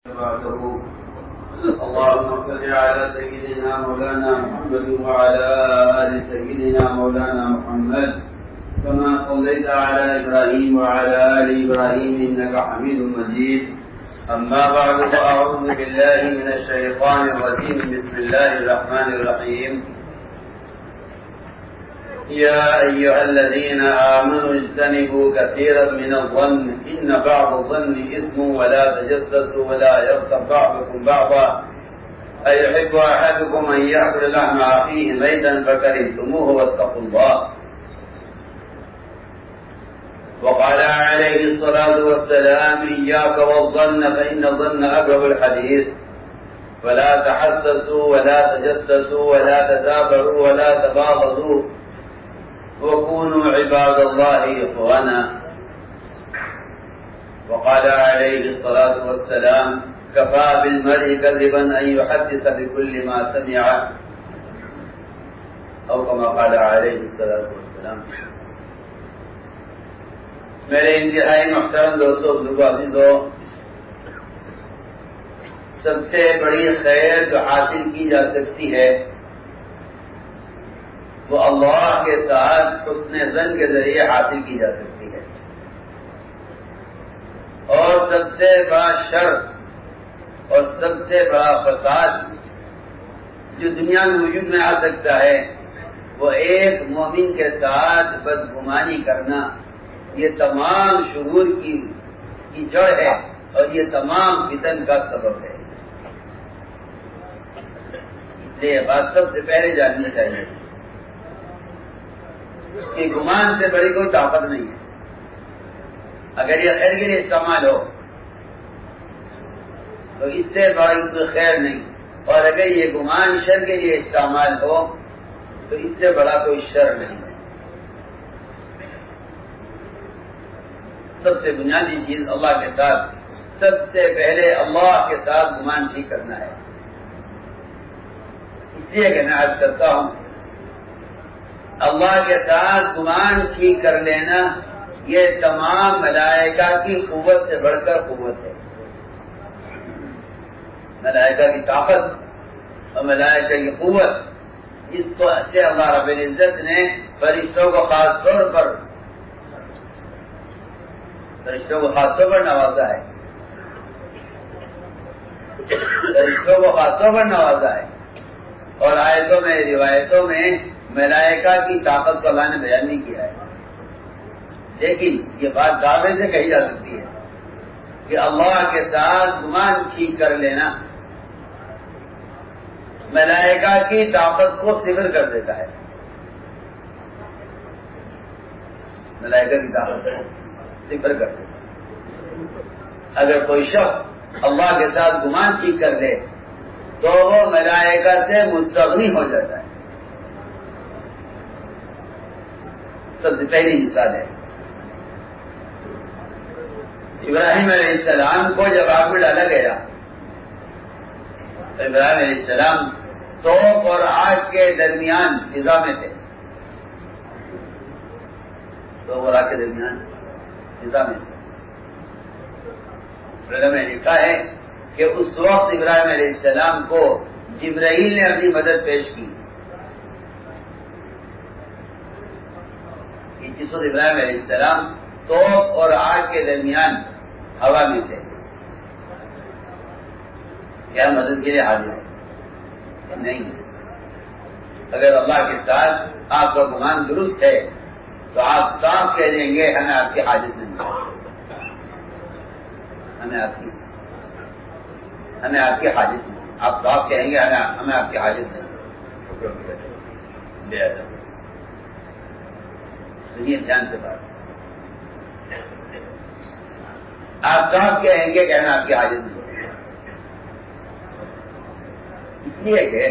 بعده. اللهم صل على سيدنا مولانا محمد وعلى آل سيدنا مولانا محمد كما صليت على إبراهيم وعلى آل إبراهيم إنك حميد مجيد. أما بعد فأعوذ بالله من الشيطان الرجيم. بسم الله الرحمن الرحيم. يا أيها الذين آمنوا اجتنبوا كثيرا من الظن إن بعض الظن إثم ولا تجسسوا ولا يغتب بعضكم بعضا أيحب أحدكم أن يأكل لحم أخيه ميتا فكرهتموه واتقوا الله. وقال عليه الصلاة والسلام إياك والظن فإن الظن أكذب الحديث ولا تحسسوا ولا تجسسوا ولا تدابروا ولا تباغضوا وكونوا عباد الله إخوانا. وقال عليه الصلاة والسلام كفى بالمرء كذبا أن يحدث بكل ما سمع أو كما قال عليه الصلاة والسلام. میرے انتہائی محترم دوستوں عزیزوں، سب سے بڑی خیر جو حاصل کی جا سکتی ہے وہ اللہ کے ساتھ حسن ظن کے ذریعے حاصل کی جا سکتی ہے، اور سب سے بڑا شر اور سب سے بڑا فساد جو دنیا میں وجود میں آ سکتا ہے وہ ایک مومن کے ساتھ بدگمانی کرنا. یہ تمام شرور کی جڑ ہے اور یہ تمام فتن کا سبب ہے. اس لیے یہ بات سب سے پہلے جاننی چاہیے. اس کے گمان سے بڑی کوئی طاقت نہیں ہے. اگر یہ خیر کے لیے استعمال ہو تو اس سے بڑی کوئی خیر نہیں، اور اگر یہ گمان شر کے لیے استعمال ہو تو اس سے بڑا کوئی شر نہیں ہے. سب سے بنیادی چیز اللہ کے ساتھ، سب سے پہلے اللہ کے ساتھ گمان ٹھیک کرنا ہے. اس لیے کہ میں عرض کرتا ہوں اللہ کے ساتھ گمان ٹھیک کر لینا یہ تمام ملائکہ کی قوت سے بڑھ کر قوت ہے. ملائکہ کی طاقت اور ملائکہ کی قوت، جس کو سے اللہ رب العزت نے فرشتوں کو خاص طور پر نوازا ہے. فرشتوں کو خاص طور پر نوازا ہے، اور آیتوں میں روایتوں میں ملائکہ کی طاقت کو اللہ نے بیان نہیں کیا ہے. لیکن یہ بات دعوے سے کہی جا سکتی ہے کہ اللہ کے ساتھ گمان ٹھیک کر لینا ملائکہ کی طاقت کو صفر کر دیتا ہے. ملائکہ کی طاقت کو صفر کر دیتا ہے. اگر کوئی شخص اللہ کے ساتھ گمان ٹھیک کر لے تو وہ ملائکہ سے مستغنی ہو جاتا ہے. سب سے پہلی مثال ہے ابراہیم علیہ السلام کو جب آگ میں ڈالا گیا تو ابراہیم علیہ السلام توپ اور آگ کے درمیان فضا میں تھے. توپ اور آگ کے درمیان فضا میں تھے. علماء نے لکھا ہے کہ اس وقت ابراہیم علیہ السلام کو جبرائیل نے اپنی مدد پیش کی. جس وقت ابراہیم علیہ السلام توپ اور آگ کے درمیان ہوا میں تھے، کیا مدد کے لیے حاضر ہے؟ نہیں. اگر اللہ کے ساتھ آپ کا گمان درست ہے تو آپ صاف کہہ دیں گے ہمیں آپ کی حاجت نہیں ہے. ہمیں آپ کی حاجت نہیں. آپ صاف کہیں گے ہمیں آپ کی حاجت نہیں. سنیے دھیان سے بات. آپ صاف کہیں گے کہ ہمیں آپ کی حاجت نہیں. اس لیے کہ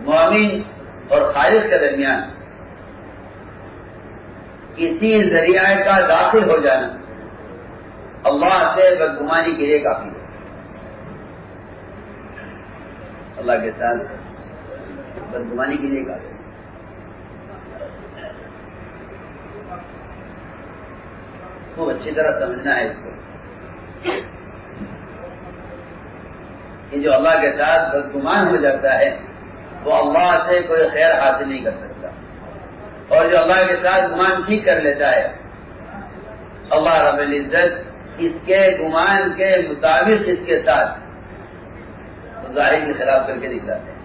مومن اور خالق کے درمیان کسی ذریعہ کا داخل ہو جانا اللہ سے بدگمانی کے لیے کافی ہے. اللہ کے ساتھ بدگمانی کے لیے کافی ہے. خوب اچھی طرح سمجھنا ہے اس کو. کہ جو اللہ کے ساتھ بدگمان ہو جاتا ہے وہ اللہ سے کوئی خیر حاصل نہیں کر سکتا، اور جو اللہ کے ساتھ گمان ٹھیک کر لیتا ہے اللہ رب العزت اس کے گمان کے مطابق اس کے ساتھ ظاہر کے خلاف کر کے دکھلاتے ہیں۔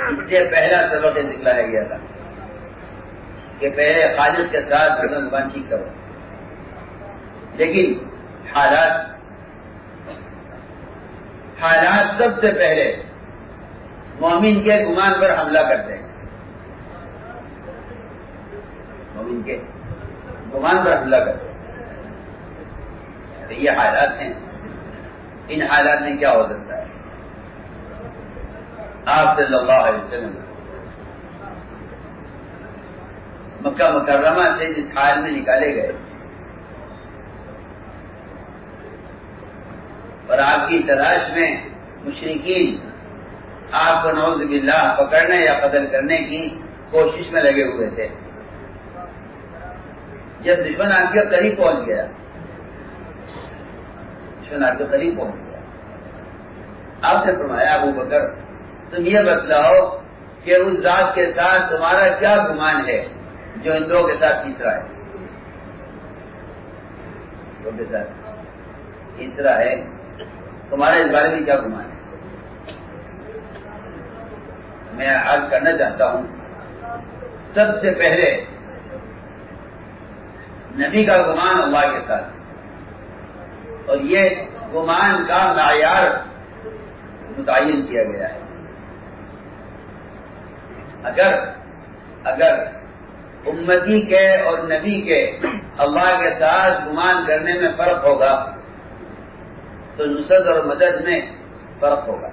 اس سے پہلا سبق دکھلایا گیا تھا کہ پہلے خالق کے ساتھ گمان ٹھیک کرو، لیکن حالات سب سے پہلے مومن کے گمان پر حملہ کرتے ہیں، مومن کے گمان پر حملہ کرتے ہیں۔ تو یہ حالات ہیں، ان حالات میں کیا ہو سکتا ہے؟ آپ صلی اللہ علیہ وسلم مکہ مکرمہ سے جس حال میں نکالے گئے اور آپ کی تلاش میں مشرکین آپ کو نعوذ باللہ پکڑنے یا قتل کرنے کی کوشش میں لگے ہوئے تھے، جب دشمن آپ کے قریب پہنچ گیا، دشمن آپ کے قریب پہنچ گیا، آپ نے فرمایا ابو بکر تم یہ بتلاؤ کہ اس ذات کے ساتھ تمہارا کیا گمان ہے جو ان دو کے ساتھ تیسرا ہے، دو کے ساتھ تیسرا ہے، تمہارے اس بارے میں کیا گمان ہے؟ میں عرض کرنا چاہتا ہوں سب سے پہلے نبی کا گمان اللہ کے ساتھ، اور یہ گمان کا معیار متعین کیا گیا ہے۔ اگر امتی کے اور نبی کے اللہ کے ساتھ گمان کرنے میں فرق ہوگا تو نصرت اور مدد میں فرق ہوگا۔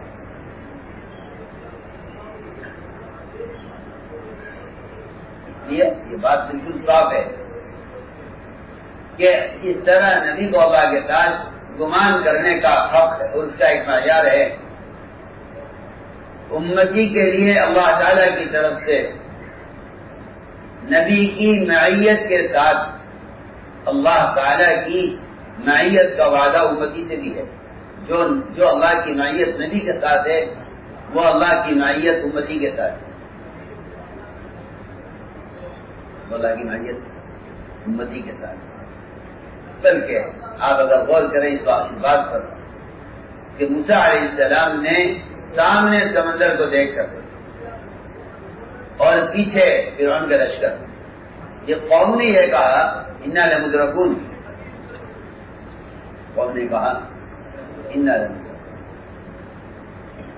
اس لیے یہ بات بالکل صاف ہے کہ اس طرح نبی کو اللہ کے ساتھ گمان کرنے کا حق ہے اور اس کا ایک معیار ہے، امتی کے لیے اللہ تعالی کی طرف سے نبی کی معیت کے ساتھ اللہ تعالی کی معیت کا وعدہ امتی سے بھی ہے۔ جو اللہ کی معیت نبی کے ساتھ ہے وہ اللہ کی معیت امتی کے ساتھ ہے، وہ اللہ کی معیت امتی کے ساتھ ہے۔ بلکہ آپ اگر غور کریں اس بات پر کہ موسیٰ علیہ السلام نے سامنے سمندر کو دیکھ کر اور پیچھے فرعون کا لشکر، یہ قوم نے یہ کہا انا لمدرکون، قوم نے کہا انا لمدرکون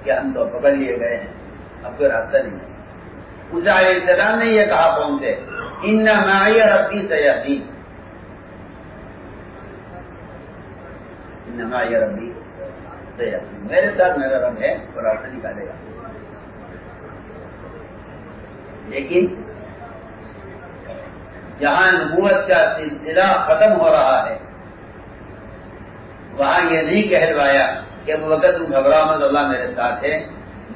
کہ ہم تو پکڑ لیے گئے ہیں، اب کوئی راستہ نہیں ہے۔ موسیٰ علیہ السلام نے یہ کہا قوم سے ان معی ربی سیہدین، ان معی ربی سیہدین، میرے ساتھ میرا رب ہے اور راستہ نکالے گا۔ لیکن جہاں نبوت کا سلسلہ ختم ہو رہا ہے وہاں یہ نہیں کہلوایا کہ ابو بکر تم گھبراؤ مت اللہ میرے ساتھ ہے۔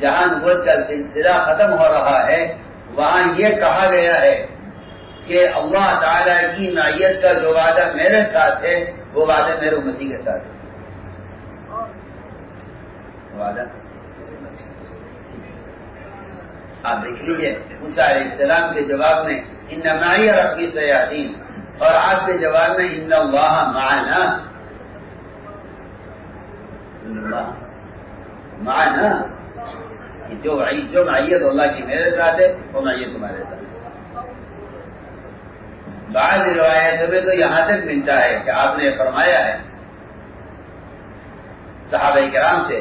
جہاں نبوت کا سلسلہ ختم ہو رہا ہے وہاں یہ کہا گیا ہے کہ اللہ تعالی کی معیت کا جو وعدہ میرے ساتھ ہے وہ وعدہ میرے امتی کے ساتھ ہے۔ وعدہ آپ دیکھ لیجیے موسیٰ علیہ السلام کے جواب میں ان معی ربی سیہدین، اور آپ کے جواب میں ان اللہ معنا، معنا جو معیت اللہ کی میرے ساتھ ہے وہ معیت تمہارے ساتھ ہے۔ بعض روایتوں میں تو یہاں تک ملتا ہے کہ آپ نے فرمایا ہے صحابہ کرام سے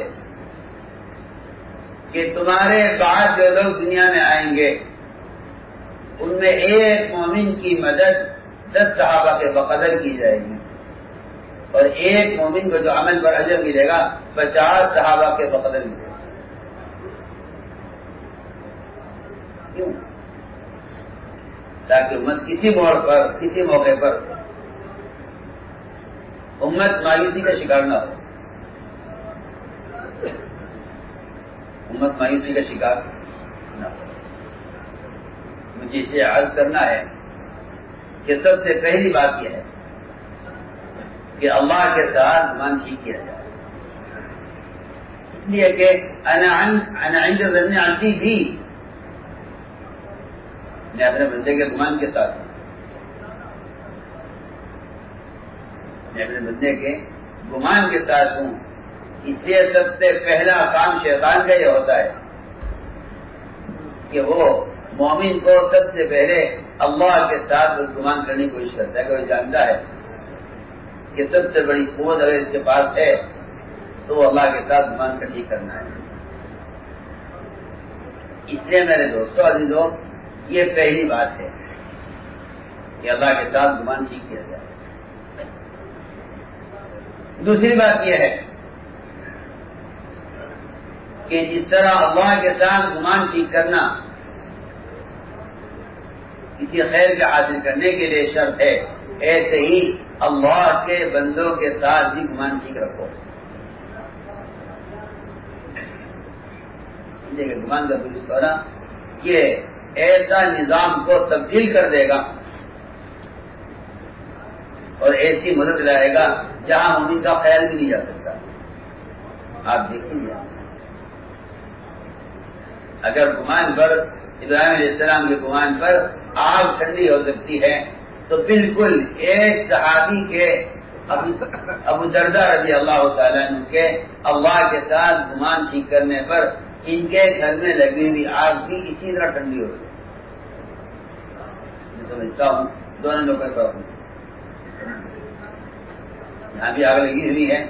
کہ تمہارے بعد جو لوگ دنیا میں آئیں گے ان میں ایک مومن کی مدد 10 صحابہ کے بقدر کی جائے گی، اور ایک مومن کو جو عمل پر اجر ملے گا 50 صحابہ کے بقدر ملے گا۔ کیوں؟ تاکہ امت کسی موڑ پر کسی موقع پر امت مایوسی کا شکار نہ ہو، امت مایوسی کا شکار نہ ہو۔ مجھے اسے عرض کرنا ہے کہ سب سے پہلی بات یہ ہے کہ اللہ کے ساتھ گمان ٹھیک کیا جائے، لیے کہ انا عند ظن عبدی بھی، میں اپنے بندے کے گمان کے ساتھ ہوں، میں اپنے بندے کے گمان کے ساتھ ہوں. اس لیے سب سے پہلا کام شیطان کا یہ ہوتا ہے کہ وہ مومن کو سب سے پہلے اللہ کے ساتھ گمان کرنے کی کوشش کرتا ہے کہ وہ جانتا ہے کہ سب سے بڑی قوت اگر اس کے پاس ہے تو وہ اللہ کے ساتھ گمان کرنے کرنا ہے. اس لیے میرے دوستوں عزیزوں، یہ پہلی بات ہے کہ اللہ کے ساتھ گمان ٹھیک کیا جائے. دوسری بات یہ ہے کہ جس طرح اللہ کے ساتھ گمان ٹھیک کرنا کسی خیر کے حاصل کرنے کے لیے شرط ہے، ایسے ہی اللہ کے بندوں کے ساتھ بھی گمان ٹھیک رکھو. گمان کا درست ہونا یہ ایسا نظام کو تبدیل کر دے گا اور ایسی مدد لائے گا جہاں مومن کا خیال بھی نہیں جا سکتا. آپ دیکھیں گے اگر گمان پر ابراہیم علیہ السلام کے گمان پر آگ ٹھنڈی ہو سکتی ہے تو بالکل ایک صحابی کے ابو دردہ رضی اللہ تعالیٰ عنہ کے اللہ کے ساتھ گمان ٹھیک کرنے پر ان کے گھر میں لگی ہوئی آگ بھی اسی طرح ٹھنڈی ہو گئی. میں سمجھتا ہوں دونوں لوگوں کا یہاں بھی آگ لگی ہوئی ہے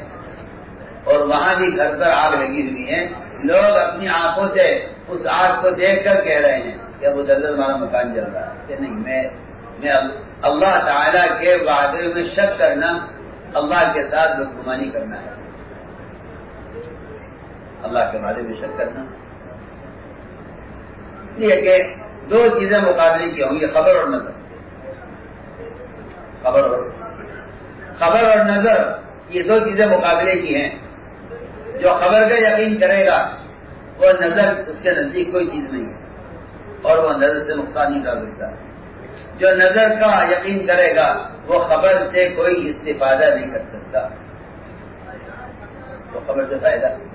اور وہاں بھی گھر پر آگ لگی ہوئی ہے. لوگ اپنی آنکھوں سے اس آگ کو دیکھ کر کہہ رہے ہیں کہ ابو دردہ ہمارا مکان جل رہا ہے. کہ نہیں، میں اللہ تعالیٰ کے وعدے میں شک کرنا اللہ کے ساتھ بدگمانی کرنا ہے. اللہ کے وعدے میں شک کرنا اس لیے کہ دو چیزیں مقابلے کی ہوں گی، خبر اور نظر. خبر اور نظر یہ دو چیزیں مقابلے کی ہیں. جو خبر کا یقین کرے گا وہ نظر اس کے نزدیک کوئی چیز نہیں ہے اور وہ نظر سے نقصان نہیں ڈال سکتا. جو نظر کا یقین کرے گا وہ خبر سے کوئی استفادہ نہیں کر سکتا. تو خبر سے فائدہ نہیں.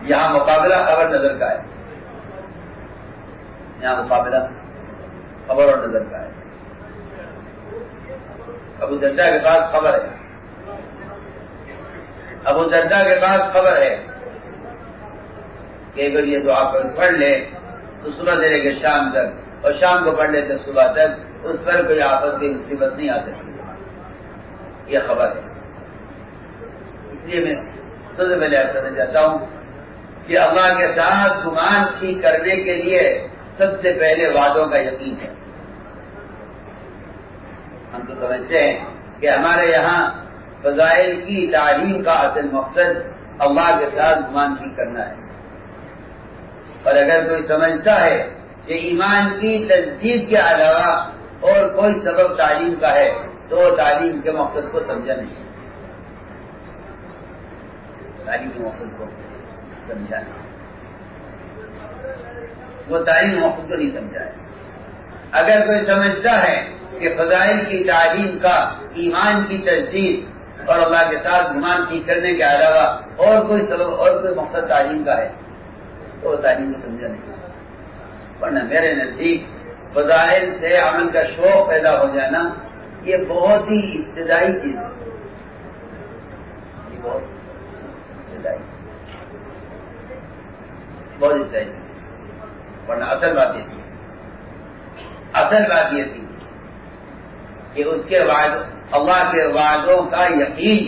یہاں مقابلہ خبر نظر کا ہے، یہاں مقابلہ خبر اور نظر کا ہے. ابو دردہ کے پاس خبر ہے، ابو دردہ کے پاس خبر ہے کہ اگر یہ دعا پڑھ لے تو صبح سے لے کے شام تک اور شام کو پڑھ لے تو صبح تک اس پر کوئی آفت کی مصیبت نہیں آ سکتی. یہ خبر ہے. اس لیے میں سب سے پہلے آپ کرنا چاہتا ہوں کہ اللہ کے ساتھ گمان ٹھیک کرنے کے لیے سب سے پہلے وعدوں کا یقین ہے. ہم تو سمجھتے ہیں کہ ہمارے یہاں فضائل کی تعلیم کا اصل مقصد اللہ کے ساتھ گمان ٹھیک کرنا ہے. اور اگر کوئی سمجھتا ہے کہ ایمان کی تجدید کے علاوہ اور کوئی سبب تعلیم کا ہے تو وہ تعلیم کے مقصد کو سمجھا نہیں. تعلیم کے مقصد کو سمجھا نہیں، وہ تعلیم مقصد کو نہیں سمجھا ہے. اگر کوئی سمجھتا ہے کہ فضائل کی تعلیم کا ایمان کی تجدید اور اللہ کے ساتھ گمان ٹھیک کرنے کے علاوہ اور کوئی سبب اور کوئی مقصد تعلیم کا ہے تو وہ تعلیم کو سمجھا نہیں. ورنہ میرے نزدیک فضائل سے عمل کا شوق پیدا ہو جانا یہ بہت ہی ابتدائی چیز ہے. یہ بہت ابتدائی ورنہ اصل بات یہ تھی کہ اس کے بعد اللہ کے وعدوں کا یقین،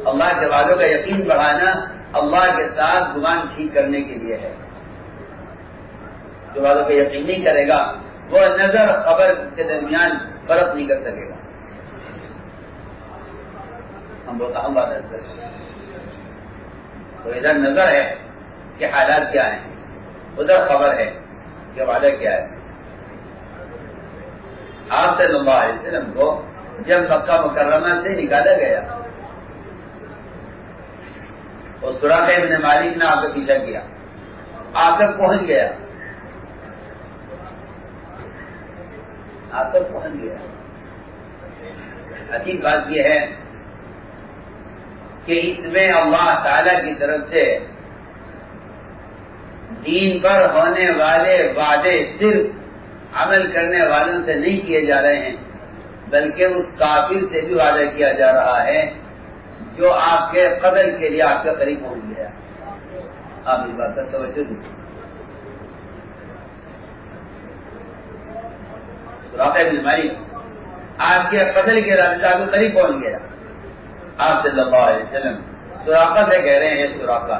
اللہ کے وعدوں کا یقین بڑھانا اللہ کے ساتھ گمان ٹھیک کرنے کے لیے ہے. جو وعدوں کا یقین نہیں کرے گا وہ نظر خبر کے درمیان فرق نہیں کر سکے گا. ہم بہت اہم بات ہے. تو ادھر نظر ہے کہ حالات کیا ہیں، ادھر خبر ہے کہ وعدہ کیا ہے. آپ صلی اللہ علیہ وسلم کو جب مکہ مکرمہ سے نکالا گیا اور سراقہ ابن مالک نے آپ کا پیچھا کیا، آپ تک پہنچ گیا، آپ تک پہنچ گیا. عجیب بات یہ ہے کہ اس میں اللہ تعالی کی طرف سے دین پر ہونے والے وعدے صرف عمل کرنے والوں سے نہیں کیے جا رہے ہیں، بلکہ اس کافر سے بھی وعدہ کیا جا رہا ہے جو آپ کے قدر کے لیے آپ کے قریب پہنچ گیا۔ آپ اس بات پر توجہ دیں۔ سراقہ بن مالک آپ کے قدر کے راستے آپ کے قریب پہنچ گیا۔ آپ صلی اللہ علیہ وسلم سراقہ سے کہہ رہے ہیں، سراقہ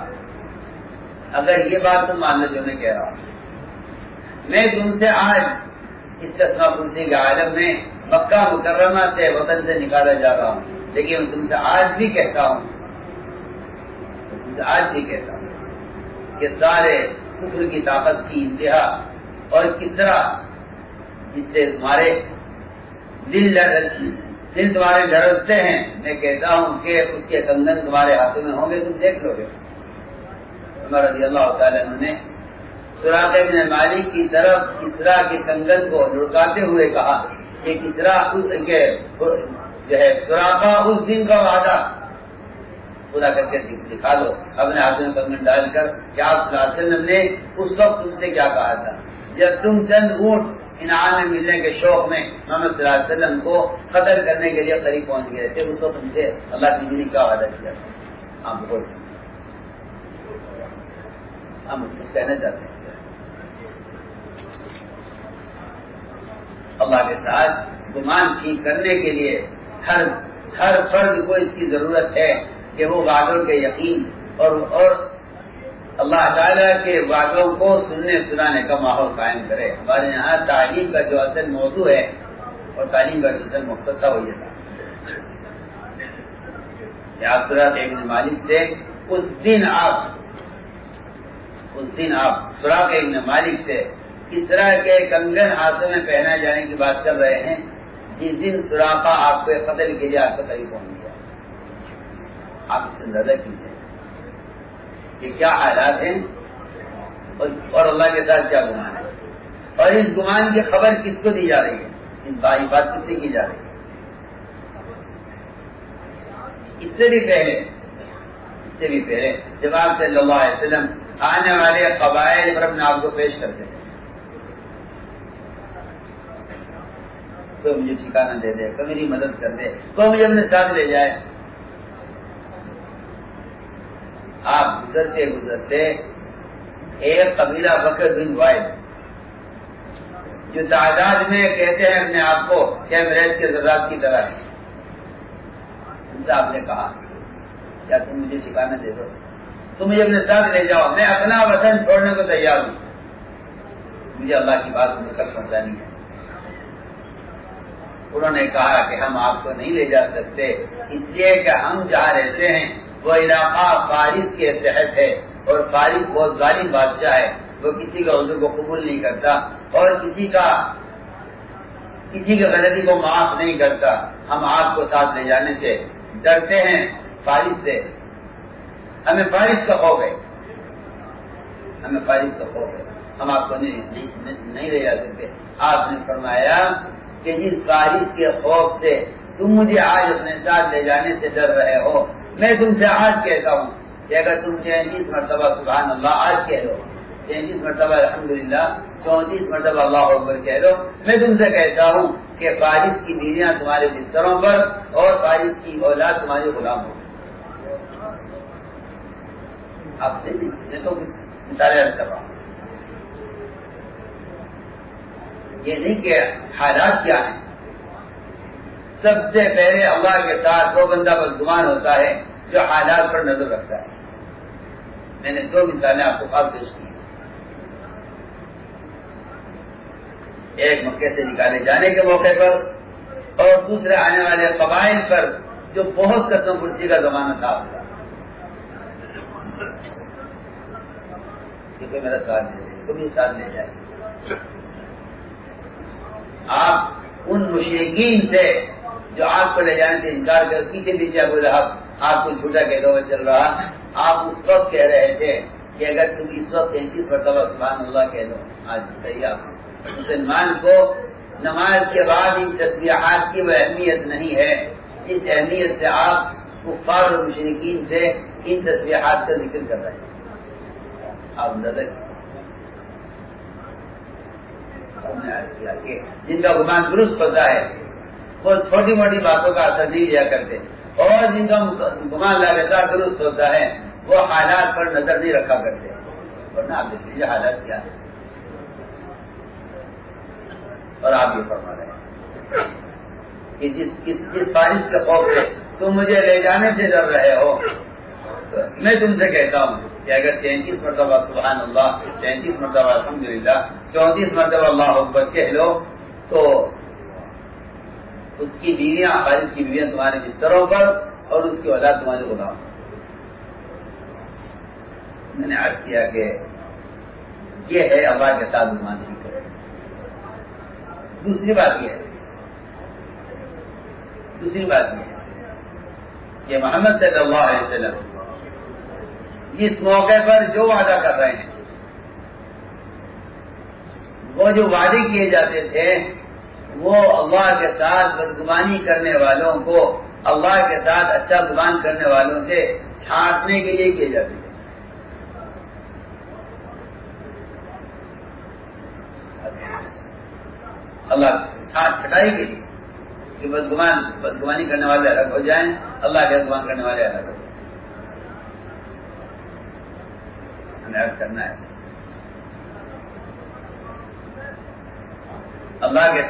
اگر یہ بات تم مان لو جو میں کہہ رہا ہوں، میں تم سے آج اس قسمہ پرسی کے عالم میں مکہ مکرمہ سے وطن سے نکالا جا رہا ہوں، لیکن تم سے آج بھی کہتا ہوں کہ سارے کفر کی طاقت کی انتہا اور کس طرح جس سے تمہارے دل تمہارے لڑکتے ہیں، میں کہتا ہوں کہ اس کے کنگن تمہارے ہاتھوں میں ہوں گے، تم دیکھ لو گے۔ عمر رضی اللہ تعالیٰ عنہ نے سراقہ بن مالک کی طرف کسرا کے کنگن کو لڑکاتے ہوئے کہا کہ کسرا جو ہے سراقہ اس دن کا وعدہ پورا کر کے دکھا دو اپنے ہاتھ میں کنگن ڈال کر کہ آپ صلی اللہ علیہ وسلم نے اس وقت تم سے کیا کہا تھا جب تم چند اونٹ انعام میں ملنے کے شوق میں محمد صلی اللہ علیہ وسلم کو قتل کرنے کے لیے قریب پہنچ گئے تھے، اس وقت تم سے اللہ کی دین کا وعدہ کیا تھا۔ ہم کچھ کہنا چاہتے ہیں اللہ کے ساتھ گمان ٹھیک کرنے کے لیے ہر فرد کو اس کی ضرورت ہے کہ وہ وعدوں کے یقین اور اللہ تعالیٰ کے وعدوں کو سننے سنانے کا ماحول قائم کرے۔ ہمارے یہاں تعلیم کا جو اصل موضوع ہے اور تعلیم کا جو اصل مقصد تھا وہ یہ تھا، آپ سراقہ ابن مالک سے اس دن آپ سراقہ ابن مالک سے اس طرح کے کنگن ہاتھوں میں پہنائے جانے کی بات کر رہے ہیں جس دن سراقہ آپ کے قتل کے لیے آپ کے قریب پہنچ گیا۔ آپ اس سے اندازہ کیجیے کہ کیا حالات ہیں اور اللہ کے ساتھ کیا گمان ہے، اور اس گمان کی خبر کس کو دی جا رہی ہے، اس بات کس سے کی جا رہی ہے۔ اس سے بھی پہلے جب آپ صلی اللہ علیہ وسلم آنے والے قبائل پر اپنے آپ کو پیش کرتے ہیں، کوئی مجھے ٹھکانہ دے دے، کوئی میری مدد کر دے، کوئی مجھے اپنے ساتھ لے جائے۔ آپ گزرتے ایک قبیلہ بکر بن وائل جو تعداد میں کہتے ہیں اپنے آپ کو کہ انگریز کے ذرات کی طرح ہے، ان سے آپ نے کہا کیا تم مجھے ٹھکانہ دے دو، تم مجھے اپنے ساتھ لے جاؤ، میں اپنا وطن چھوڑنے کو تیار ہوں، مجھے اللہ کی بات مجھے تک سمجھانی ہے۔ انہوں نے کہا کہ ہم آپ کو نہیں لے جا سکتے، اس لیے کہ ہم جہاں رہتے ہیں وہ علاقہ فارس کے تحت ہے، اور فارس بہت ظالم بادشاہ ہے، وہ کسی کا عذر کو قبول نہیں کرتا اور کسی کی غلطی کو معاف نہیں کرتا۔ ہم آپ کو ساتھ لے جانے سے ڈرتے ہیں، فارس سے ہمیں فارس کا خوف ہے، ہم آپ کو نہیں لے جا سکتے۔ آپ نے فرمایا کہ جس فارس کے خوف سے تم مجھے آج اپنے ساتھ لے جانے سے ڈر رہے ہو، میں تم سے آج کہتا ہوں کہ اگر تم 33 مرتبہ سبحان اللہ آج کہہ لو، 33 مرتبہ الحمدللہ، 34 مرتبہ اللہ اکبر کہہ لو، میں تم سے کہتا ہوں کہ فارس کی بیویاں تمہارے بستروں پر اور فارس کی اولاد تمہارے غلام ہو۔ آپ سے نہیں، میں تو مطالعہ کر رہا ہوں، یہ نہیں کہ حالات کیا ہیں۔ سب سے پہلے اللہ کے ساتھ وہ بندہ بدگمان ہوتا ہے جو حالات پر نظر رکھتا ہے۔ میں نے 2 مثالیں آپ کو خاص پیش کی، ایک مکے سے نکالے جانے کے موقع پر اور دوسرے آنے والے قبائل پر جو بہت قسم پرسی کا زمانہ تھا آپ کا۔ کوئی میرا ساتھ دے دے، کوئی ساتھ لے جائے۔ آپ ان مشرکین سے جو آپ کو لے جانے سے انکار کر پیچھے پیچھے ابو لہب آپ کو جھوٹا کہتا ہوا چل رہا، آپ اس وقت کہہ رہے تھے کہ اگر تم اس وقت 33 مرتبہ سبحان اللہ کہہ دو، آج صحیح آپ مسلمان کو نماز کے بعد ان تسبیحات کی وہ اہمیت نہیں ہے جس اہمیت سے آپ کفار اور مشرکین سے ان تسبیحات کا ذکر کر رہے ہیں. آپ اندازہ کیا کہ جن کا گمان درست ہوتا ہے وہ چھوٹی موٹی باتوں کا اثر نہیں لیا کرتے، اور جن کا گمان لگاتار درست ہوتا ہے وہ حالات پر نظر نہیں رکھا کرتے. ورنہ آپ دیکھ لیجیے حالات کیا ہے. اور آپ یہ فرما رہے ہیں کہ جس فارغ کے خوف سے تم مجھے لے جانے سے ڈر رہے ہو، میں تم سے کہتا ہوں کہ اگر 33 مرتبہ سبحان اللہ، 33 مرتبہ الحمدللہ، 34 مرتبہ اللہ اکبر کہہ لو تو اس کی بیویاں، خالد کی بیویاں تمہارے بستروں پر اور اس کی اولاد تمہارے غلام. میں نے عرض کیا کہ یہ ہے اللہ کے ساتھ گمان نہیں کرے. دوسری بات یہ ہے کہ محمد صلی اللہ علیہ وسلم اس موقع پر جو وعدہ کر رہے ہیں، وہ جو وعدے کیے جاتے تھے وہ اللہ کے ساتھ بدگمانی کرنے والوں کو اللہ کے ساتھ اچھا گمان کرنے والوں سے چھانٹنے کے لیے کیے جاتے تھے. اللہ چھٹائی کے لیے کہ بدگمانی کرنے والے الگ ہو جائیں، اللہ کے گمان کرنے والے الگ ہو جائیں. ہمیں عرض کرنا ہے اللہ کے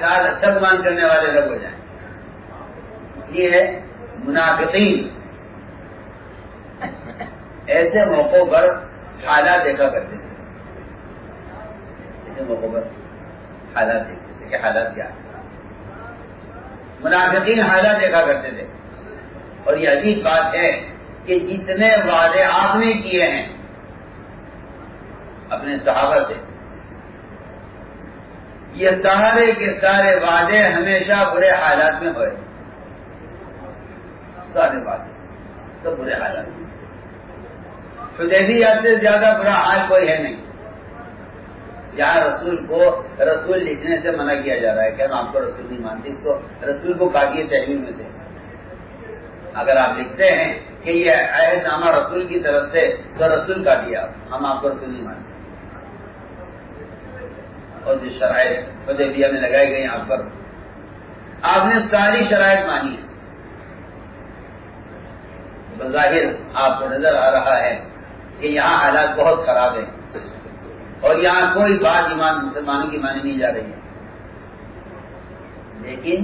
ساتھ اچھا گمان کرنے والے الگ ہو جائیں. یہ ہے منافقین ایسے موقعوں پر حالات دیکھا کرتے تھے. ایسے موقعوں پر حالات دیکھتے تھے کہ حالات کیا ہے. منافقین حالات دیکھا کرتے تھے. اور یہ عجیب بات ہے کہ جتنے وعدے آپ نے کیے ہیں اپنے صحابہ سے، یہ سارے کے سارے وعدے ہمیشہ برے حالات میں ہوئے. سارے وعدے سب برے حالات میں. حدیبیہ سے زیادہ برا حال کوئی ہے نہیں جہاں رسول لکھنے سے منع کیا جا رہا ہے کہ ہم آپ کو رسول نہیں مانتے، اس کو رسول کو کاٹیے تحویل میں سے. اگر آپ لکھتے ہیں کہ یہ عہد نامہ رسول کی طرف سے تو رسول کاٹیے، ہم آپ کو رسول نہیں مانتے. اور جو شرائط حدیبیہ میں لگائے گئے یہاں پر آپ نے ساری شرائط مانی ہے. بظاہر آپ کو نظر آ رہا ہے کہ یہاں حالات بہت خراب ہیں اور یہاں کوئی بات مسلمانوں کی مانی نہیں جا رہی ہے. لیکن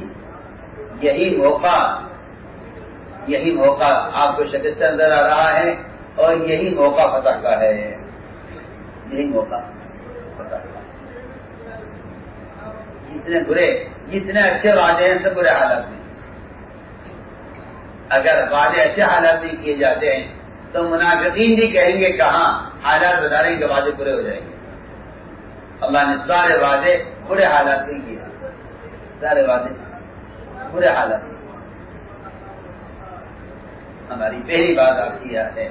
یہی موقع آپ کو شکست نظر آ رہا ہے اور یہی موقع فتح کا ہے. یہی موقع فتح کا. جتنے اچھے وعدے ہیں سب برے حالات میں. اگر وعدے اچھے حالات میں کیے جاتے ہیں تو منافقین بھی کہیں گے کہاں حالات بتا رہے ہیں کہ وعدے پورے ہو جائیں گے. اللہ نے سارے وعدے برے حالات میں کیے. سارے وعدے برے حالات میں. ہماری پہلی بات آپ کی یہ ہے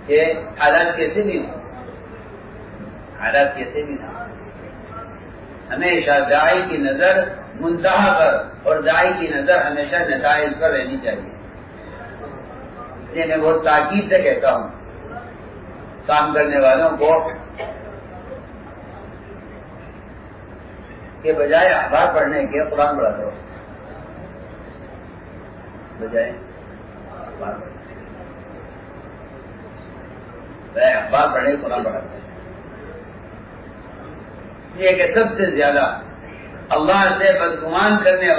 کہ حالات کیسے بھی ہوں، حالات کیسے بھی ہوں، ہمیشہ داعی کی نظر منتہا پر اور داعی کی نظر ہمیشہ نتائج پر رہنی چاہیے. اس لیے میں بہت تاکید سے کہتا ہوں کام کرنے والوں کو کہ بجائے اخبار پڑھنے کے قرآن پڑھا کرو. بجائے اخبار پڑھنے کے قرآن پڑھا کرو. یہ کہ سب سے زیادہ اللہ سے بدگمان کرنے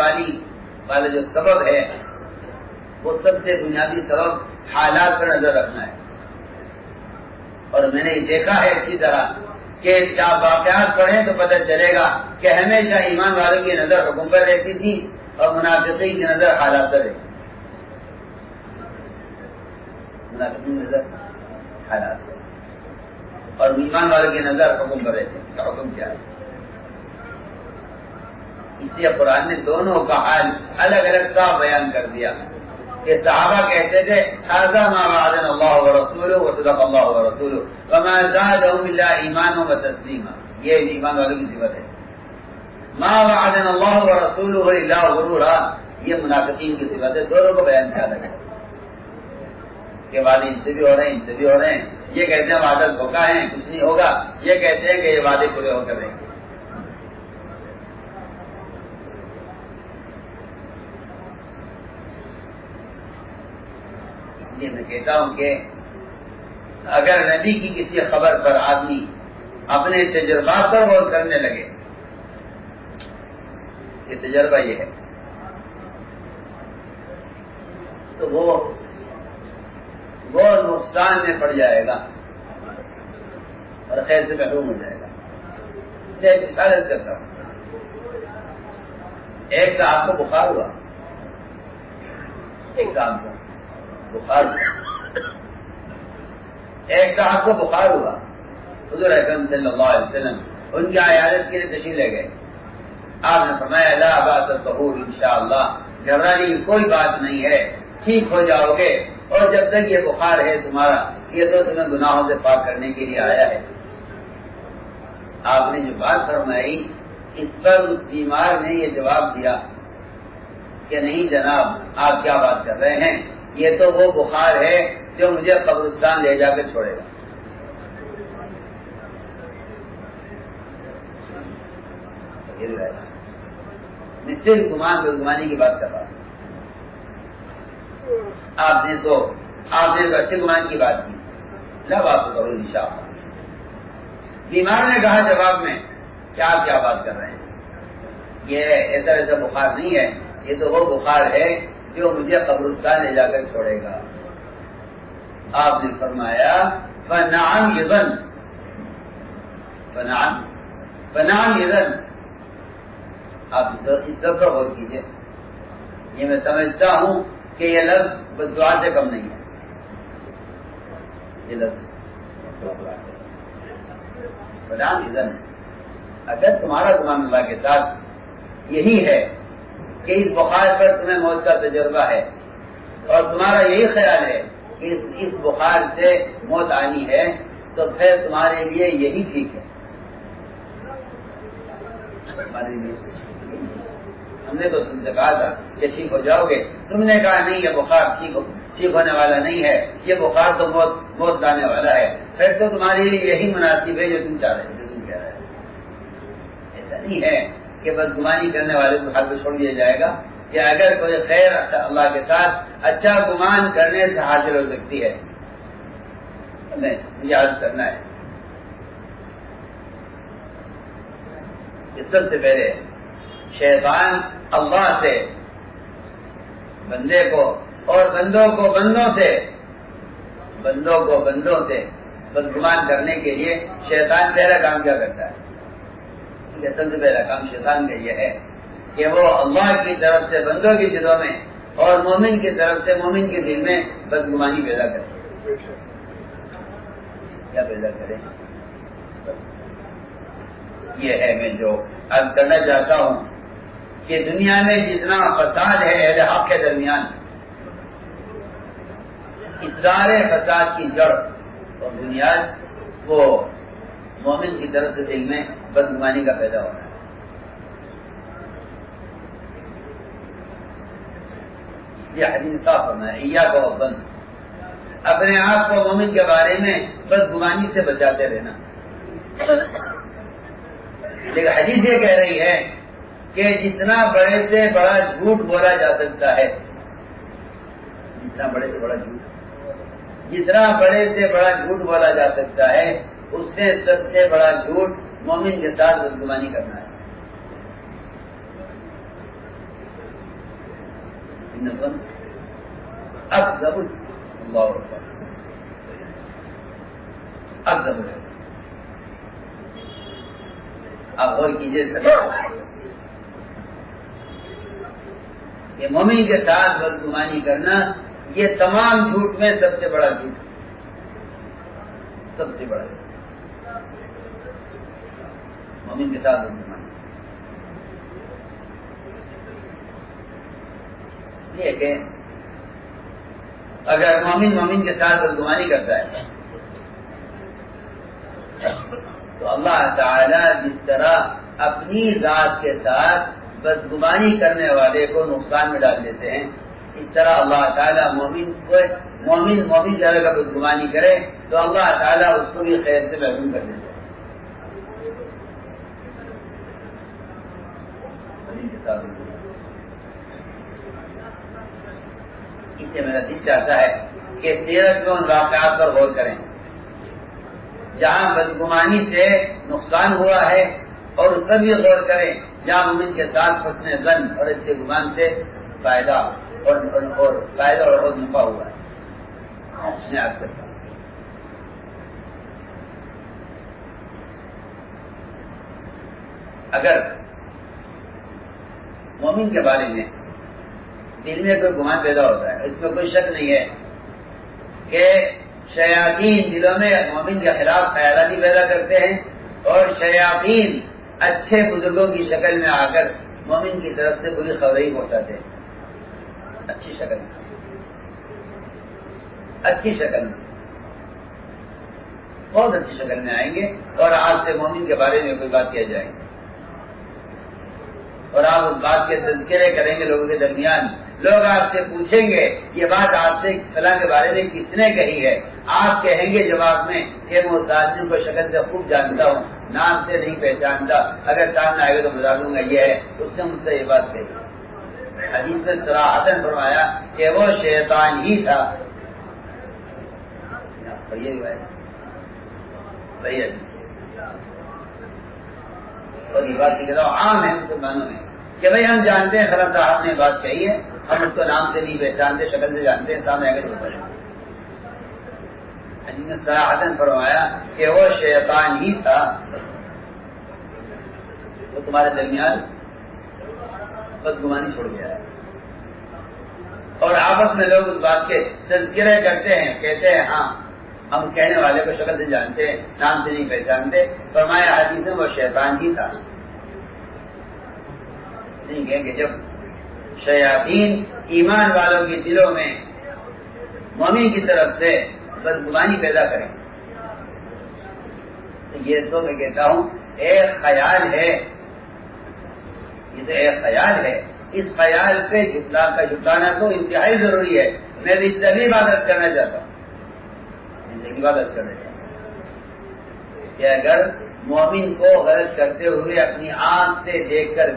والا جو سبب ہے وہ سب سے بنیادی سبب حالات پر نظر رکھنا ہے. اور میں نے یہ دیکھا ہے اسی طرح کہ جب واقعات پڑھیں تو پتہ چلے گا کہ ہمیشہ ایمان والوں کی نظر حکم پر رہتی تھی اور منافقین کی نظر حالات پر رہتی. منافقین کی نظر حالات پر اور ایمان والوں کی نظر حکم پر رہتی تھی. کا حکم کیا ہے؟ اس لیے قرآن نے دونوں کا حال الگ الگ کا بیان کر دیا کہ صحابہ کہتے تھے هذا ما وعدنا الله ورسوله وصدق الله ورسوله وما زادهم الا ایمانا وتسلیما. یہ ایمان والوں کی صفت ہے. ما وعدنا الله ورسوله الا غرورا. یہ منافقین کی صفت ہے، دونوں کو بیان کیا لگا کہ وعدے ان سے بھی ہو رہے ہیں، ان سے بھی ہو رہے ہیں. یہ کہتے ہیں وعدہ دھوکہ ہے، کچھ نہیں ہوگا، یہ کہتے ہیں کہ یہ وعدے پورے ہو کر رہیں گے. یہ میں کہتا ہوں کہ اگر نبی کی کسی خبر پر آدمی اپنے تجربات پر غور کرنے لگے، یہ تجربہ یہ ہے، تو وہ نقصان میں پڑ جائے گا اور خیر سے محروم ہو جائے گا. مثال کرتا ہوں، ایک صاحب کو بخار ہوا، ایک صاحب کو بخار ہوا، حضور اکرم صلی اللہ علیہ وسلم ان کی عیادت کے لیے تشریف لے گئے. آپ نے فرمایا لا باس الطہور انشاءاللہ، گھبرانے کی کوئی بات نہیں ہے، ٹھیک ہو جاؤ گے، اور جب تک یہ بخار ہے تمہارا، یہ تو تمہیں گناہوں سے پاک کرنے کے لیے آیا ہے. آپ نے جو بات فرمائی اس پر اس بیمار نے یہ جواب دیا کہ نہیں جناب، آپ کیا بات کر رہے ہیں، یہ تو وہ بخار ہے جو مجھے قبرستان لے جا کے چھوڑے گا. میں صرف گمان بدگمانی کی بات کر رہا ہوں. آپ نے تو اچھے گمان کی بات کی، لا بات کرو انشاءاللہ. بیمار نے کہا جواب میں کہ آپ کیا بات کر رہے ہیں، یہ ایسا بخار نہیں ہے، یہ تو وہ بخار ہے جو مجھے قبرستان لے جا کر چھوڑے گا. آپ نے فرمایا فنعم یظن، فنعم یظن. آپ اس طرح غور کیجیے، یہ میں سمجھتا ہوں کہ یہ لفظ بددعا سے کم نہیں ہے. یہ لفظ فنعم یظن، اگر تمہارا گمان اللہ کے ساتھ یہی ہے کہ اس بخار پر تمہیں موت کا تجربہ ہے اور تمہارا یہی خیال ہے کہ اس بخار سے موت آنی ہے، تو پھر تمہارے لیے یہی ٹھیک ہے. ہم نے تو تم سے کہا تھا کہ ٹھیک ہو جاؤ گے، تم نے کہا نہیں یہ بخار ٹھیک ہونے والا نہیں ہے، یہ بخار تو موت لانے والا ہے. پھر تو تمہارے لیے یہی مناسب ہے جو تم چاہ رہے تھے، تم کہہ رہے ہیں. ایسا نہیں ہے کہ بدگمانی کرنے والے کو حل پہ چھوڑ دیا جائے گا کہ اگر کوئی خیر اللہ کے ساتھ اچھا گمان کرنے سے حاصل ہو سکتی ہے، ہمیں یاد کرنا ہے. سب سے پہلے شیطان اللہ سے بندے کو اور بندوں کو بندوں سے بدگمان کرنے کے لیے شیطان پہلا کام کیا کرتا ہے؟ سب سے پہلا کام شیطان کا یہ ہے کہ وہ اللہ کی طرف سے بندوں کی دلوں میں اور مومن کی طرف سے مومن کے دل میں بدگمانی پیدا کرے. کیا پیدا کرے؟ یہ ہے میں جو عرض کرنا چاہتا ہوں کہ دنیا میں جتنا فساد ہے اہل حق کے درمیان، اس سارے فساد کی جڑ اور بنیاد وہ مومن کی طرف سے دل میں بدگمانی کا پیدا ہو رہا ہے. یہ حدیث صاف ہونا ہے، ایاک والظن، اپنے آپ کو مومن کے بارے میں بدگمانی سے بچاتے رہنا. لیکن حدیث یہ کہہ رہی ہے کہ جتنا بڑے سے بڑا جھوٹ بولا جا سکتا ہے، جتنا بڑے سے بڑا جھوٹ بولا جا سکتا ہے، اس سے سب سے بڑا جھوٹ مومن کے ساتھ بدگمانی کرنا ہے. آپ غور کیجیے، یہ مومن کے ساتھ بدگمانی کرنا یہ تمام جھوٹ میں سب سے بڑا جھوٹ، سب سے بڑا مومن کے ساتھ بدگمانی. یہ کہ اگر مومن کے ساتھ بدگمانی کرتا ہے تو اللہ تعالی جس طرح اپنی ذات کے ساتھ بدگمانی کرنے والے کو نقصان میں ڈال دیتے ہیں، اس طرح اللہ تعالیٰ مومن جگہ کا بدگمانی کرے تو اللہ تعالیٰ اس کو بھی خیر سے محروم کر دیتے ہیں۔ اس سے میرا دل چاہتا ہے کہ سیرت میں ان واقعات پر غور کریں جہاں بدگمانی سے نقصان ہوا ہے، اور اس پر بھی غور کریں جہاں مومن کے ساتھ حسن ظن اور اچھے گمان سے فائدہ اور نفع ہوا ہے۔ اس نے آپ کرتا اگر مومن کے بارے میں دل میں کوئی گمان پیدا ہوتا ہے، اس میں کوئی شک نہیں ہے کہ شیاطین دلوں میں مومن کے خلاف خیالاتی پیدا کرتے ہیں، اور شیاطین اچھے بزرگوں کی شکل میں آ کر مومن کی طرف سے بری خبریں ہی پہنچاتے ہیں، اچھی شکل میں بہت اچھی شکل میں آئیں گے، اور آپ سے مومن کے بارے میں کوئی بات کیا جائے گی، اور آپ اس بات کے تذکرے کریں گے لوگوں کے درمیان۔ لوگ آپ سے پوچھیں گے یہ بات آپ سے فلاں کے بارے میں کس نے کہی ہے، آپ کہیں گے جواب میں کہ میں اس آدمی کو شکل سے خوب جانتا ہوں، نام سے نہیں پہچانتا، اگر سامنے آئے گا تو بتا دوں گا یہ ہے، اس نے مجھ سے یہ بات کہی۔ حدیث میں صراحتاً فرمایا کہ وہ شیطان ہی تھا۔ صحیح ہے، اور یہ بات کی عام ہے مسلمانوں میں کہ بھائی ہم جانتے ہیں فلاں صاحب نے بات کہی ہے، ہم اس کو نام سے نہیں پہچانتے، شکل سے جانتے ہیں، سامنے آگے تو پڑھیں۔ حدیث نے صراحتاً فرمایا کہ وہ شیطان ہی تھا، وہ تمہارے درمیان بدگمانی چھوڑ گیا ہے، اور آپس میں لوگ اس بات کے تذکرے کرتے ہیں، کہتے ہیں ہاں ہم کہنے والے کو شکل سے جانتے ہیں، نام سے نہیں پہچانتے۔ فرمایا حدیث میں وہ شیطان ہی تھا۔ نہیں کہیں کہ جب شیاطین ایمان والوں کے دلوں میں مومن کی طرف سے بدگمانی پیدا کریں تو یہ تو میں کہتا ہوں ایک خیال ہے، یہ تو ایک خیال ہے، اس خیال پہ جھٹلانا تو انتہائی ضروری ہے۔ میں اس سے بھی عبادت کرنا چاہتا ہوں، عبادت کرنے کہ اگر مومن کو غلط کرتے ہوئے اپنی آنکھ سے دیکھ کر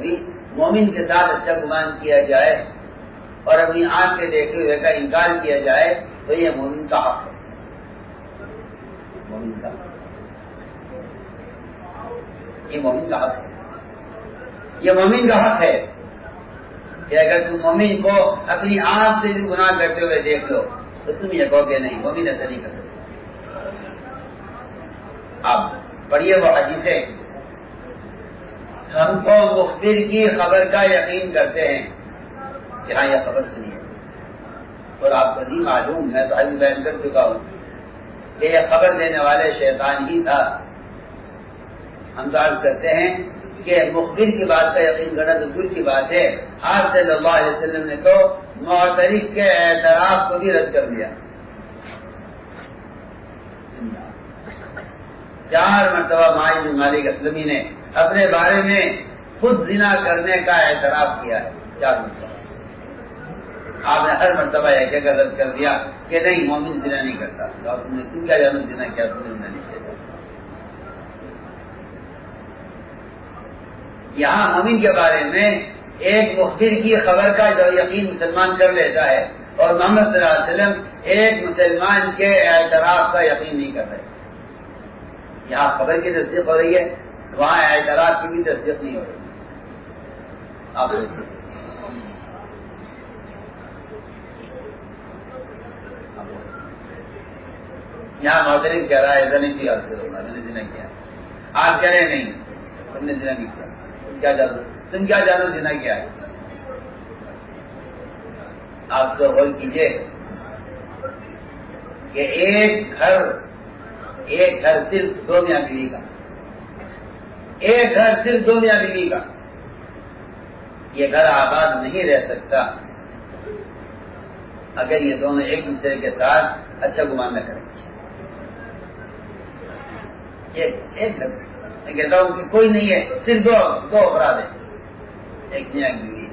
بھی مومن کے ساتھ اچھا گمان کیا جائے اور اپنی آنکھ سے دیکھے ہوئے کا انکار کیا جائے تو یہ مومن کا حق ہے، یہ مومن کا حق ہے، یہ مومن کا حق ہے کہ اگر تم مومن کو اپنی آنکھ سے بھی گناہ کرتے ہوئے دیکھ لو تو تم یہ کہو کہ نہیں مومن ایسا نہیں کر سکتے۔ آپ پڑھیے وہ حدیثیں، ہم کو مخبر کی خبر کا یقین کرتے ہیں کہ ہاں یہ خبر سنی ہے، اور آپ کو نہیں معلوم، میں تو ابھی بیان کر چکا ہوں کہ یہ خبر دینے والے شیطان ہی تھا۔ ہم تو عرض کرتے ہیں کہ مخبر کی بات کا یقین کرنا تو دور کی بات ہے، آپ صلی اللہ علیہ وسلم نے تو معترف کے اعتراف کو بھی رد کر دیا، 4 مرتبہ معاذ بن مالک اسلمی نے اپنے بارے میں خود زنا کرنے کا اعتراف کیا ہے، 4 مرتبہ۔ آپ نے ہر مرتبہ ایک جگہ رد کر دیا کہ نہیں مومن زنا نہیں کرتا، تم کیا جانو زنا کیا، تم نے زنا نہیں کیا۔ یہاں مومن کے بارے میں ایک مخبر کی خبر کا جو یقین مسلمان کر لیتا ہے، اور محمد صلی اللہ علیہ وسلم ایک مسلمان کے اعتراف کا یقین نہیں کر رہے۔ یہاں خبر کی تصدیق ہو رہی ہے، وہاں اعتراف کی بھی تصدیق نہیں ہو رہی۔ آپ یہاں معترف کہہ رہا ہے ایسا نہیں کیا، میں نے زنا کیا، آپ کہہ رہے نہیں تم نے زنا نہیں کیا، تم کیا جانو زنا کیا ہے۔ آپ تو غور کیجئے کہ ایک گھر صرف 2 میاں بیوی کا، ایک گھر صرف 2 میاں بیوی کا، یہ گھر آباد نہیں رہ سکتا اگر یہ دونوں ایک دوسرے کے ساتھ اچھا گمان نہ کریں۔ ایک گھر میں کہتا ہوں کہ کوئی نہیں ہے، صرف دو افراد ہیں، ایک میاں ایک بیوی۔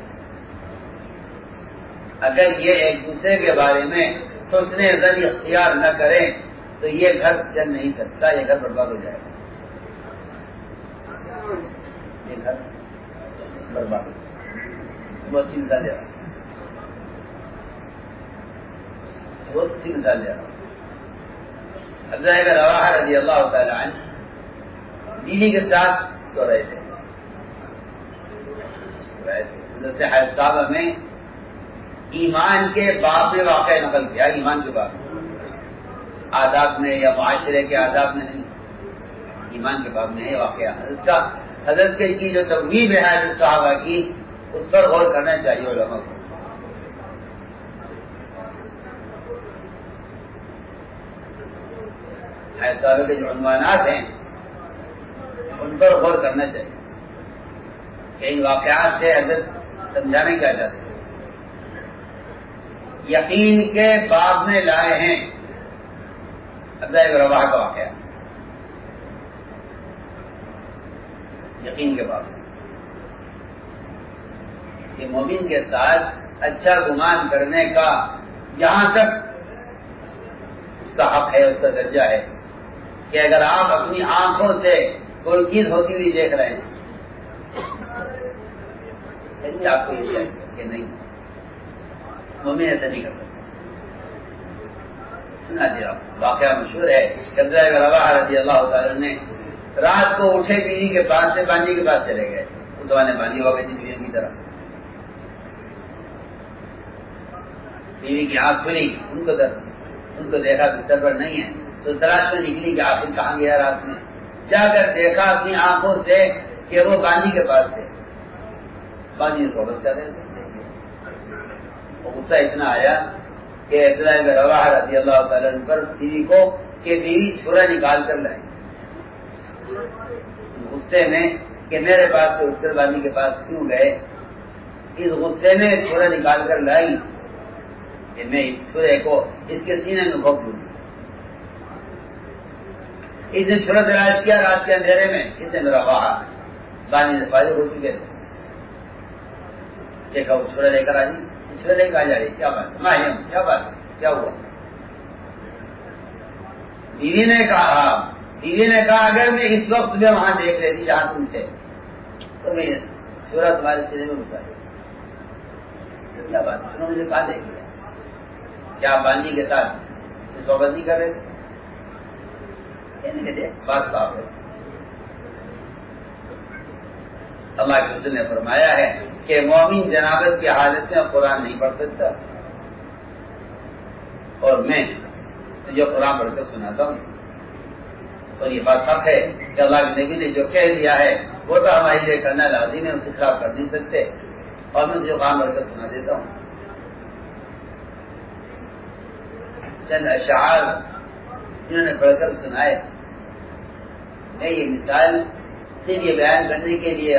اگر یہ ایک دوسرے کے بارے میں حسن ظن اختیار نہ کریں تو یہ گھر چل نہیں سکتا، یہ گھر برباد ہو جائے گا، یہ گھر برباد ہو جائے گا۔ بہت سی مثال دے رہا ہوں، بہت سی مثال دے رہا ہوں۔ عبداللہ بن رواحہ رضی اللہ تعالی عنہ بیوی کے ساتھ سو رہے تھے، حضرت حضرت صحابہ میں ایمان کے باب میں واقعہ نقل کیا، ایمان کے باب میں، آداب میں یا معاشرے کے آداب میں نہیں، ایمان کے باب میں ہے واقعہ۔ حضرت کی جو ترغیب ہے حضرت صحابہ کی، اس پر غور کرنا چاہیے علماء کو۔ حضرت صحابہ کے جو عنوانات ہیں ان پر غور کرنا چاہیے کہ ان واقعات سے حضرت سمجھانے کیا چاہتے ہیں۔ یقین کے باب میں لائے ہیں عبداللہ بن رواحہ کا واقعہ، یقین کے باب میں کہ مومن کے ساتھ اچھا گمان کرنے کا جہاں تک اس کا حق ہے، اس کا درجہ ہے کہ اگر آپ اپنی آنکھوں سے کوئی چیز ہوتی ہوئی دیکھ رہے ہیں آپ کو یہ چاہیے کہ نہیں، مومن ایسا نہیں کر سکتا۔ سنا جی آپ واقعہ مشہور ہے، عبداللہ بن رواحہ رضی اللہ تعالیٰ نے رات کو اٹھے بیوی کے پاس سے باندھی کے پاس چلے گئے، اس زمانے باندھی ہو گئی تھی بیوی کی طرح، بیوی کی آنکھ کھلی، ان کو دیکھا بستر پر نہیں ہے تو تلاش میں نکلی کہ آخر کہاں گیا رات میں، جا کر دیکھا اپنی آنکھوں سے کہ وہ باندھی کے پاس تھے، باندھی صحبت کر رہے تھے۔ غصہ اتنا آیا کہ عبداللہ بن رواحہ رضی اللہ تعالیٰ عنہ پر بیوی کو کہ بیوی چھرا نکال کر لائے، غصے میں کہ میرے پاس سے اٹھ کر باندھی کے پاس کیوں گئے، اس غصے میں چھرا نکال کر لائی کہ میں اس چھرے کو اس کے سینے میں گھونپ لوں۔ اس نے چھرا تلاش کیا رات کے اندھیرے میں، اس نے میرا رواحہ باندھی سے فارغ ہو چکے تھے، دیکھا وہ چھرا لے کر آ جی، چھرا لے کر آ جا رہی، کیا بات ہے، کیا بات ہے، کیا ہوا؟ بیوی نے کہا اگر میں اس وقت میں وہاں دیکھ لیتی جہاں تم تھے تو میں چھرا تمہارے سینے میں گھسا دیتا۔ کیا بات، انہوں نے کہا دیکھ لیا، کیا باندھی کے ساتھ صحبت نہیں کر رہے تھے؟ بات صاف ہے۔ اللہ کے رسول نے فرمایا ہے کہ مومن جنابت کی حالت میں قرآن نہیں پڑھ سکتا، اور میں جو قرآن پڑھ کر سناتا ہوں، اور یہ بات حق ہے کہ اللہ کے نبی نے جو کہہ دیا ہے وہ تو ہمارے لیے کرنا لازم ہے، اس کے خلاف کر نہیں سکتے، اور میں جو قرآن پڑھ کر سنا دیتا ہوں۔ چند اشعار جنہوں نے پڑھ کر سنائے، میں یہ مثال صرف یہ بیان کرنے کے لیے